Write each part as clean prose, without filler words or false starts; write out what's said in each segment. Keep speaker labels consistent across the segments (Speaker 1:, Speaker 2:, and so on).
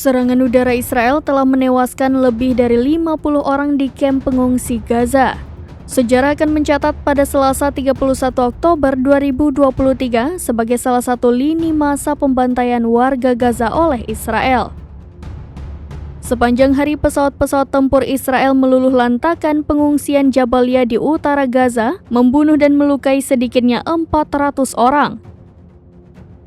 Speaker 1: Serangan udara Israel telah menewaskan lebih dari 50 orang di kamp pengungsi Gaza. Sejarah akan mencatat pada Selasa 31 Oktober 2023 sebagai salah satu lini masa pembantaian warga Gaza oleh Israel. Sepanjang hari pesawat-pesawat tempur Israel meluluh lantakan pengungsian Jabalia di utara Gaza, membunuh dan melukai sedikitnya 400 orang.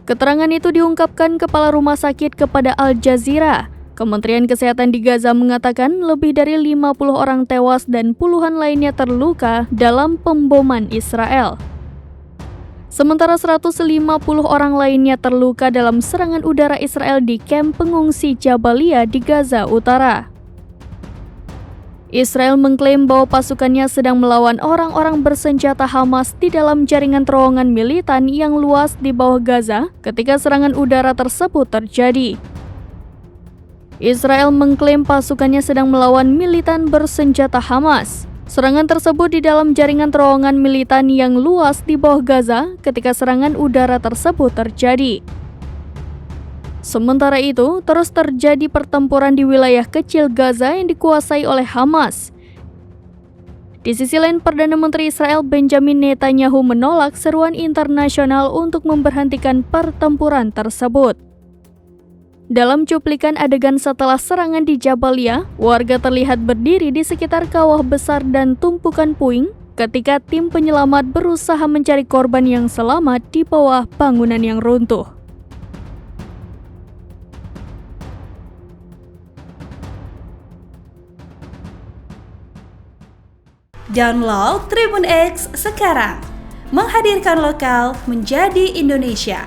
Speaker 1: Keterangan itu diungkapkan Kepala Rumah Sakit kepada Al Jazeera. Kementerian Kesehatan di Gaza mengatakan lebih dari 50 orang tewas dan puluhan lainnya terluka dalam pemboman Israel. Sementara 150 orang lainnya terluka dalam serangan udara Israel di kamp pengungsi Jabalia di Gaza Utara. Israel mengklaim bahwa pasukannya sedang melawan orang-orang bersenjata Hamas di dalam jaringan terowongan militan yang luas di bawah Gaza ketika serangan udara tersebut terjadi. Israel mengklaim pasukannya sedang melawan militan bersenjata Hamas. Serangan tersebut di dalam jaringan terowongan militan yang luas di bawah Gaza ketika serangan udara tersebut terjadi. Sementara itu, terus terjadi pertempuran di wilayah kecil Gaza yang dikuasai oleh Hamas. Di sisi lain, Perdana Menteri Israel Benjamin Netanyahu menolak seruan internasional untuk memberhentikan pertempuran tersebut. Dalam cuplikan adegan setelah serangan di Jabalia, warga terlihat berdiri di sekitar kawah besar dan tumpukan puing ketika tim penyelamat berusaha mencari korban yang selamat di bawah bangunan yang runtuh.
Speaker 2: Download Tribun X sekarang, menghadirkan lokal menjadi Indonesia.